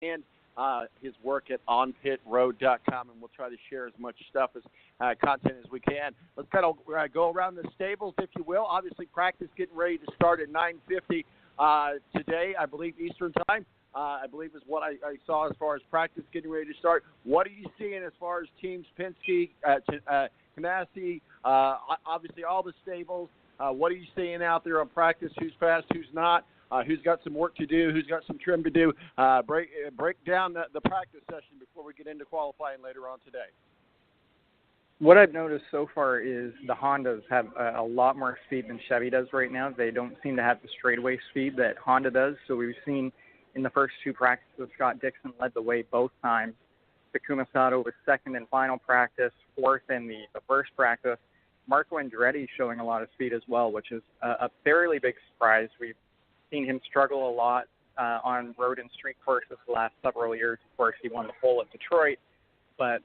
and his work at onpitroad.com, and we'll try to share as much stuff as content as we can. Let's kind of go around the stables, if you will. Obviously, practice getting ready to start at 9:50 today, I believe, Eastern Time. I believe is what I saw as far as practice getting ready to start. What are you seeing as far as teams, Penske, Ganassi, obviously all the stables? What are you seeing out there on practice? Who's fast, who's not? Who's got some work to do, who's got some trim to do. Break down the practice session before we get into qualifying later on today. What I've noticed so far is the Hondas have a lot more speed than Chevy does right now. They don't seem to have the straightaway speed that Honda does. So we've seen in the first two practices, Scott Dixon led the way both times. Takuma Sato was second in final practice, fourth in the first practice. Marco Andretti showing a lot of speed as well, which is a fairly big surprise. We've seen him struggle a lot on road and street courses the last several years. Of course, he won the pole at Detroit, but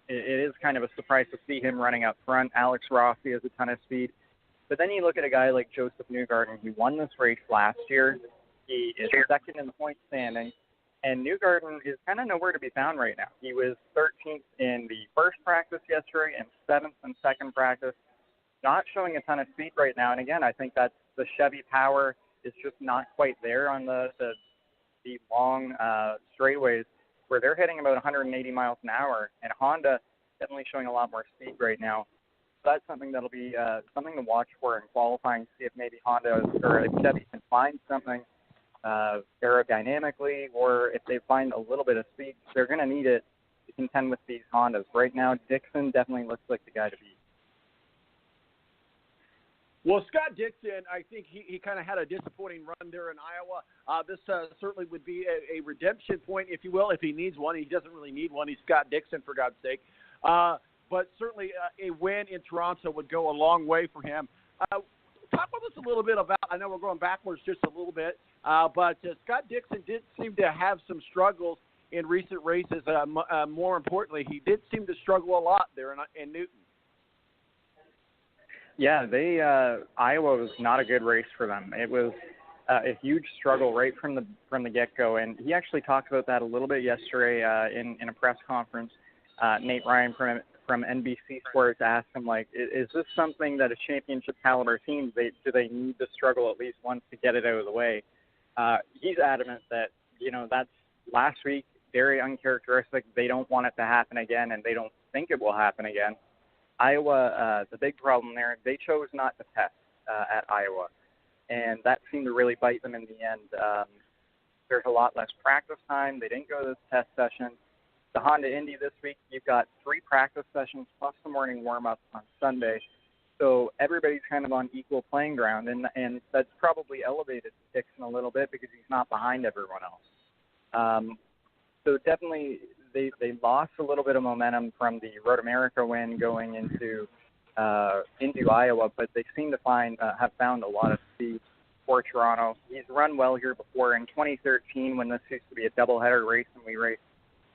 it is kind of a surprise to see him running up front. Alex Rossi has a ton of speed. But then you look at a guy like Joseph Newgarden, who won this race last year. He is second in the point standing, and Newgarden is kind of nowhere to be found right now. He was 13th in the first practice yesterday and 7th in second practice. Not showing a ton of speed right now, and again, I think that's the Chevy power is just not quite there on the long straightaways where they're hitting about 180 miles an hour, and Honda definitely showing a lot more speed right now. So that's something that'll be something to watch for in qualifying, see if maybe Honda or if Chevy can find something aerodynamically, or if they find a little bit of speed, they're going to need it to contend with these Hondas. Right now, Dixon definitely looks like the guy to beat. Well, Scott Dixon, I think he kind of had a disappointing run there in Iowa. This certainly would be a redemption point, if you will, if he needs one. He doesn't really need one. He's Scott Dixon, for God's sake. But certainly a win in Toronto would go a long way for him. Talk with us a little bit about, I know we're going backwards just a little bit, but Scott Dixon did seem to have some struggles in recent races. More importantly, he did seem to struggle a lot there in Newton. Yeah, Iowa was not a good race for them. It was a huge struggle right from the get-go, and he actually talked about that a little bit yesterday in a press conference. Nate Ryan from NBC Sports asked him, like, is this something that a championship caliber team, do they need to struggle at least once to get it out of the way? He's adamant that, that's last week, very uncharacteristic. They don't want it to happen again, and they don't think it will happen again. Iowa, the big problem there, they chose not to test at Iowa, and that seemed to really bite them in the end. There's a lot less practice time. They didn't go to this test session. The Honda Indy this week, you've got 3 practice sessions plus the morning warm-up on Sunday, so everybody's kind of on equal playing ground, and that's probably elevated Dixon a little bit because he's not behind everyone else. So definitely they lost a little bit of momentum from the Road America win going into Iowa, but they seem to have found a lot of speed for Toronto. He's run well here before. In 2013, when this used to be a doubleheader race and we raced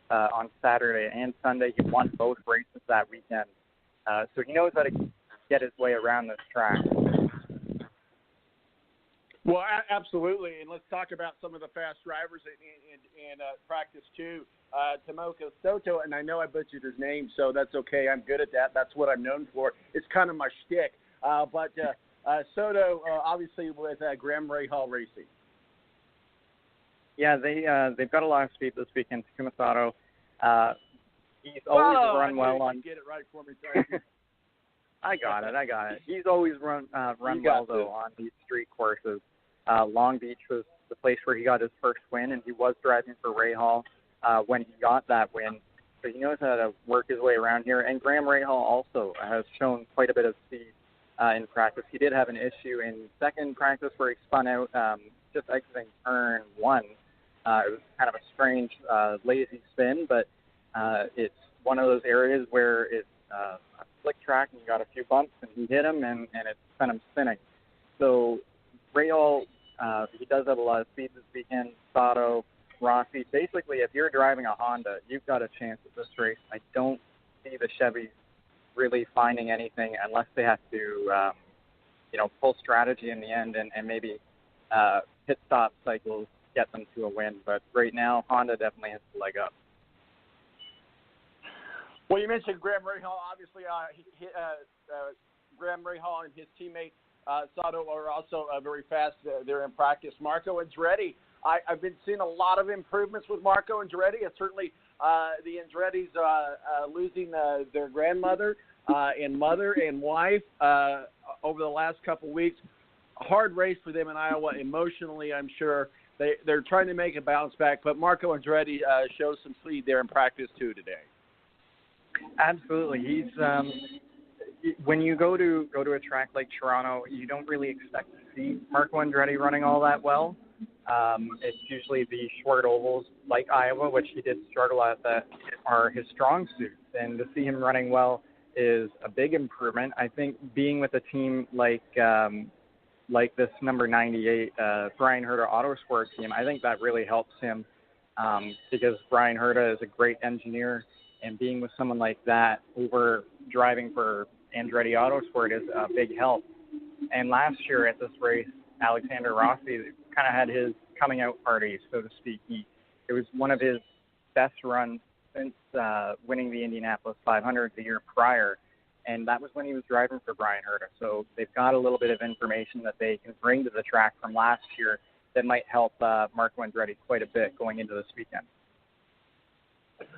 on Saturday and Sunday, he won both races that weekend. So he knows how to get his way around this track. Well, absolutely, and let's talk about some of the fast drivers in practice too. Tomoka Soto, and I know I butchered his name, so that's okay. I'm good at that. That's what I'm known for. It's kind of my shtick. But Soto, obviously, with Graham Rahal Racing. Yeah, they've got a lot of speed this weekend. Takuma Sato, he's always run well on. Get it right for me, sorry. I got it. He's always run well though on these street courses. Long Beach was the place where he got his first win, and he was driving for Rahal when he got that win. So he knows how to work his way around here. And Graham Rahal also has shown quite a bit of speed in practice. He did have an issue in second practice where he spun out just exiting turn 1. It was kind of a strange, lazy spin, but it's one of those areas where it's a slick track and you got a few bumps, and he hit him, and it sent him spinning. So Rahal, he does have a lot of speed this weekend. Sato, Rossi. Basically, if you're driving a Honda, you've got a chance at this race. I don't see the Chevys really finding anything unless they have to, pull strategy in the end and maybe pit stop cycles get them to a win. But right now, Honda definitely has the leg up. Well, you mentioned Graham Rahal. Obviously, Graham Rahal and his teammate Sato are also very fast. They're in practice. Marco Andretti. I've been seeing a lot of improvements with Marco Andretti. It's certainly the Andrettis losing their grandmother and mother and wife over the last couple of weeks. Hard race for them in Iowa emotionally, I'm sure. They're trying to make a bounce back, but Marco Andretti shows some speed there in practice too today. Absolutely. He's when you go to a track like Toronto, you don't really expect to see Marco Andretti running all that well. It's usually the short ovals like Iowa, which he did struggle at, that are his strong suits. And to see him running well is a big improvement. I think being with a team like this number 98 Brian Herta Autosport team, I think that really helps him because Brian Herta is a great engineer. And being with someone like that over driving for Andretti Autosport is a big help. And last year at this race, Alexander Rossi kind of had his coming out party, so to speak. It was one of his best runs since winning the Indianapolis 500 the year prior. And that was when he was driving for Brian Herta. So they've got a little bit of information that they can bring to the track from last year that might help Marco Andretti quite a bit going into this weekend.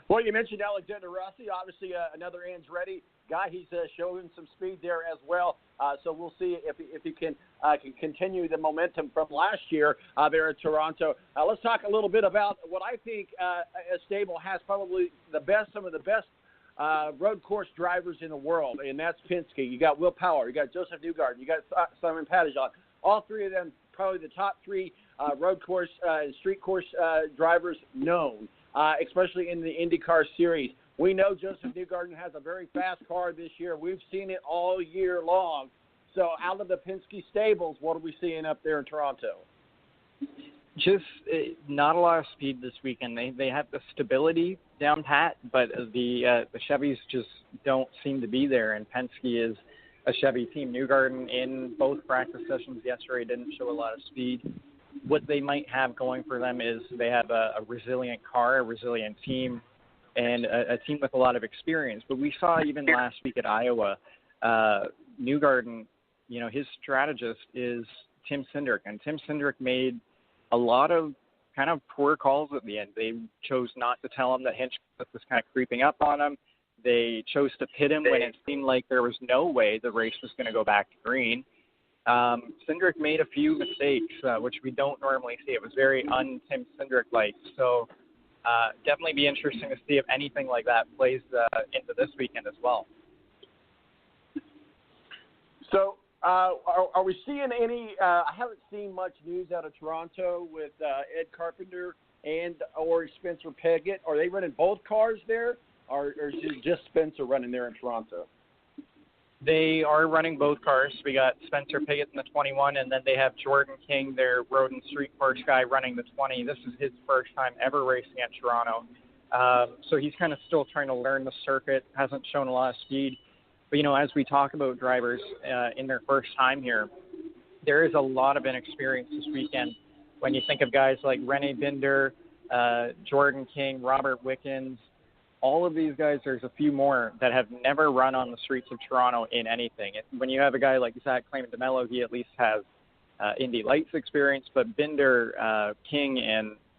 Well, you mentioned Alexander Rossi, obviously another Andretti guy. He's showing some speed there as well. So we'll see if he can continue the momentum from last year there at Toronto. Let's talk a little bit about what I think a stable has probably some of the best road course drivers in the world, and that's Penske. You got Will Power, you got Joseph Newgarden, you got Simon Pagenaud. All three of them probably the top three road course and street course drivers known. Especially in the Indy Car Series. We know Joseph Newgarden has a very fast car this year. We've seen it all year long. So out of the Penske stables, what are we seeing up there in Toronto? Just not a lot of speed this weekend. They have the stability down pat, but the Chevys just don't seem to be there, and Penske is a Chevy team. Newgarden in both practice sessions yesterday didn't show a lot of speed. What they might have going for them is they have a resilient car, a resilient team, and a team with a lot of experience. But we saw even last week at Iowa, Newgarden, his strategist is Tim Cindric, and Tim Cindric made a lot of kind of poor calls at the end. They chose not to tell him that Hinchcliffe was kind of creeping up on him. They chose to pit him when it seemed like there was no way the race was going to go back to green. Cindric made a few mistakes, which we don't normally see. It was very un-Tim Cindric-like. So definitely be interesting to see if anything like that plays into this weekend as well. So are we seeing any I haven't seen much news out of Toronto with Ed Carpenter or Spencer Pigot. Are they running both cars there, or is it just Spencer running there in Toronto? They are running both cars. We got Spencer Pigot in the 21, and then they have Jordan King, their road and street course guy, running the 20. This is his first time ever racing at Toronto. So he's kind of still trying to learn the circuit, hasn't shown a lot of speed. But, as we talk about drivers in their first time here, there is a lot of inexperience this weekend. When you think of guys like Rene Binder, Jordan King, Robert Wickens, all of these guys, there's a few more that have never run on the streets of Toronto in anything. When you have a guy like Zach Clayton DeMello, he at least has Indy Lights experience, but Binder, King,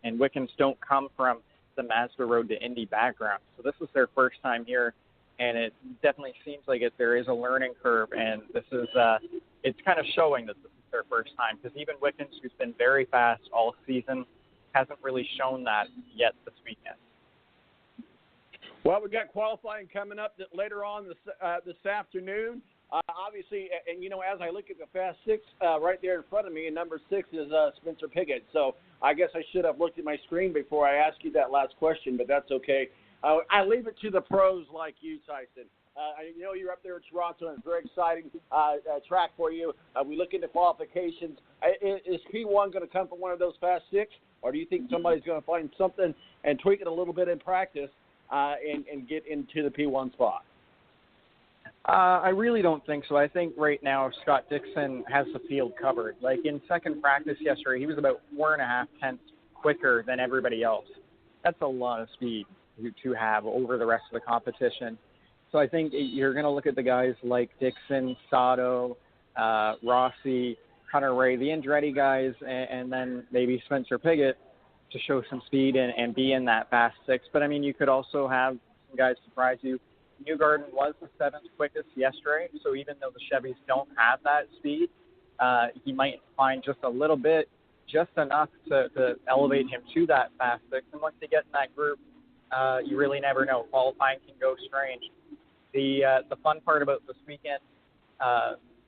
and Wickens don't come from the Mazda Road to Indy background. So this is their first time here, and it definitely seems like there is a learning curve, and this is it's kind of showing that this is their first time, because even Wickens, who's been very fast all season, hasn't really shown that yet this weekend. Well, we've got qualifying coming up later on this afternoon. Obviously, and as I look at the Fast Six right there in front of me, and number 6 is Spencer Pigot. So I guess I should have looked at my screen before I asked you that last question, but that's okay. I leave it to the pros like you, Tyson. I know you're up there in Toronto, and it's a very exciting track for you. We look into qualifications. Is P1 going to come from one of those Fast Six, or do you think somebody's going to find something and tweak it a little bit in practice and get into the P1 spot? I really don't think so. I think right now Scott Dixon has the field covered. Like in second practice yesterday, he was about 4.5 tenths quicker than everybody else. That's a lot of speed to have over the rest of the competition. So I think you're going to look at the guys like Dixon, Sato, Rossi, Hunter Ray, the Andretti guys, and then maybe Spencer Pigot to show some speed and be in that fast six. But, I mean, you could also have some guys surprise you. Newgarden was the 7th quickest yesterday, so even though the Chevys don't have that speed, he might find just a little bit, just enough to elevate him to that fast six. And once they get in that group, you really never know. Qualifying can go strange. The fun part about this weekend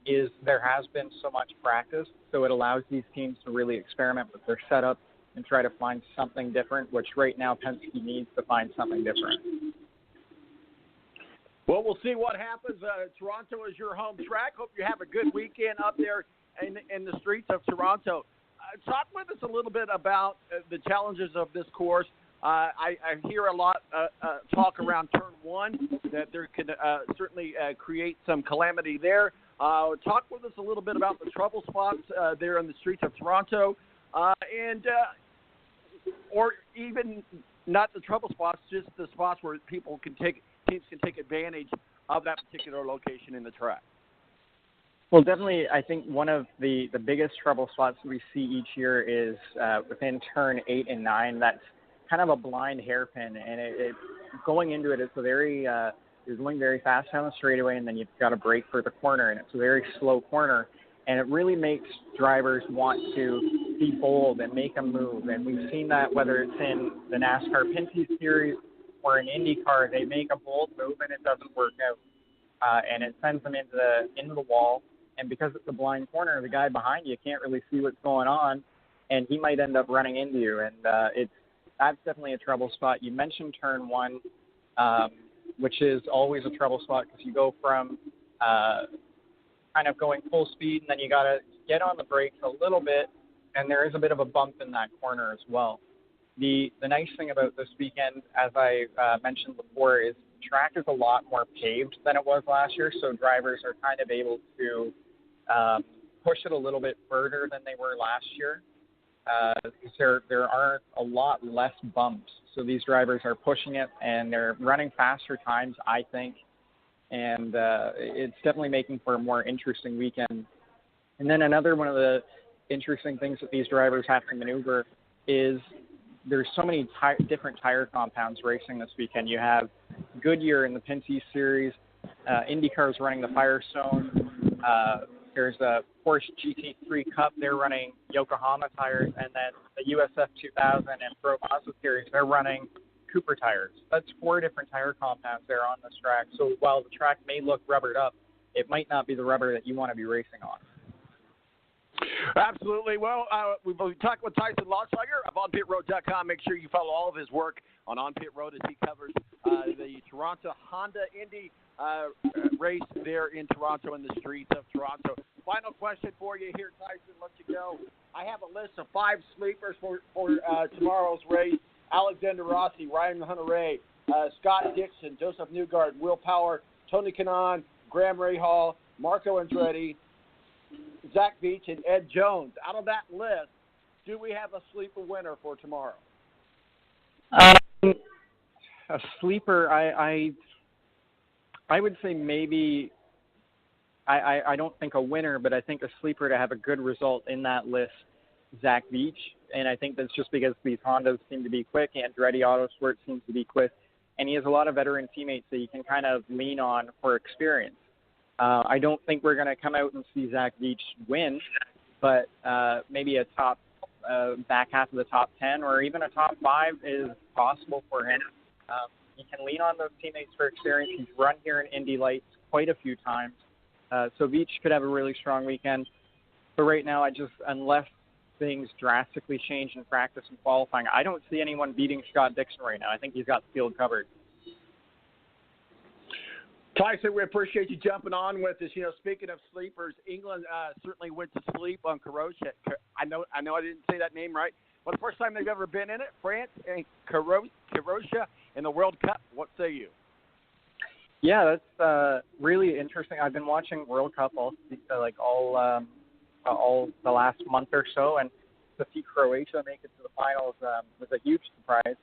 is there has been so much practice, so it allows these teams to really experiment with their setup and try to find something different, which right now Penske needs to find something different. Well, we'll see what happens. Toronto is your home track. Hope you have a good weekend up there in the streets of Toronto. Talk with us a little bit about the challenges of this course. I hear a lot talk around Turn 1, that there could certainly create some calamity there. Talk with us a little bit about the trouble spots there in the streets of Toronto, or even not the trouble spots, just the spots where teams can take advantage of that particular location in the track. Well, definitely, I think one of the biggest trouble spots we see each year is within Turn 8 and 9. That's kind of a blind hairpin, and it going into it, it's a very you're going very fast down the straightaway, and then you've got to brake for the corner, and it's a very slow corner, and it really makes drivers want to be bold and make a move. And we've seen that whether it's in the NASCAR Pinty Series or in Indy Car, they make a bold move and it doesn't work out, and it sends them into the wall. And because it's a blind corner, the guy behind you can't really see what's going on, and he might end up running into you. And that's definitely a trouble spot. You mentioned Turn 1, which is always a trouble spot because you go from kind of going full speed, and then you got to get on the brakes a little bit, and there is a bit of a bump in that corner as well. The nice thing about this weekend, as I mentioned before, is the track is a lot more paved than it was last year, so drivers are kind of able to push it a little bit further than they were last year, because there are a lot less bumps. So these drivers are pushing it, and they're running faster times, I think, and it's definitely making for a more interesting weekend. And then another one of the interesting things that these drivers have to maneuver is there's so many different tire compounds racing this weekend. You have Goodyear in the Pinty Series. IndyCar is running the Firestone. There's a Porsche GT3 Cup. They're running Yokohama tires. And then the USF 2000 and Pro Mazda Series, they're running Cooper tires. That's 4 different tire compounds there on this track. So while the track may look rubbered up, it might not be the rubber that you want to be racing on. Absolutely. Well, we've talked with Tyson-Lautenschlager of OnPitRoad.com. Make sure you follow all of his work on On Pit Road as he covers the Toronto Honda Indy race there in Toronto, in the streets of Toronto. Final question for you here, Tyson. Let you go. I have a list of 5 sleepers for tomorrow's race. Alexander Rossi, Ryan Hunter-Reay, Scott Dixon, Joseph Newgarden, Will Power, Tony Kanaan, Graham Rahal, Marco Andretti, Zach Beach, and Ed Jones. Out of that list, do we have a sleeper winner for tomorrow? A sleeper, I would say maybe, I don't think a winner, but I think a sleeper to have a good result in that list, Zach Beach. And I think that's just because these Hondas seem to be quick, Andretti Autosport seems to be quick, and he has a lot of veteran teammates that you can kind of lean on for experience. I don't think we're going to come out and see Zach Beach win, but maybe a top back half of the top 10 or even a top 5 is possible for him. He can lean on those teammates for experience. He's run here in Indy Lights quite a few times. So Beach could have a really strong weekend. But right now, unless things drastically change in practice and qualifying, I don't see anyone beating Scott Dixon right now. I think he's got the field covered. Tyson, we appreciate you jumping on with us. You know, speaking of sleepers, England certainly went to sleep on Croatia. I know I didn't say that name right, but the first time they've ever been in it, France and Croatia in the World Cup. What say you? Yeah, that's really interesting. I've been watching World Cup all the last month or so, and to see Croatia make it to the finals was a huge surprise.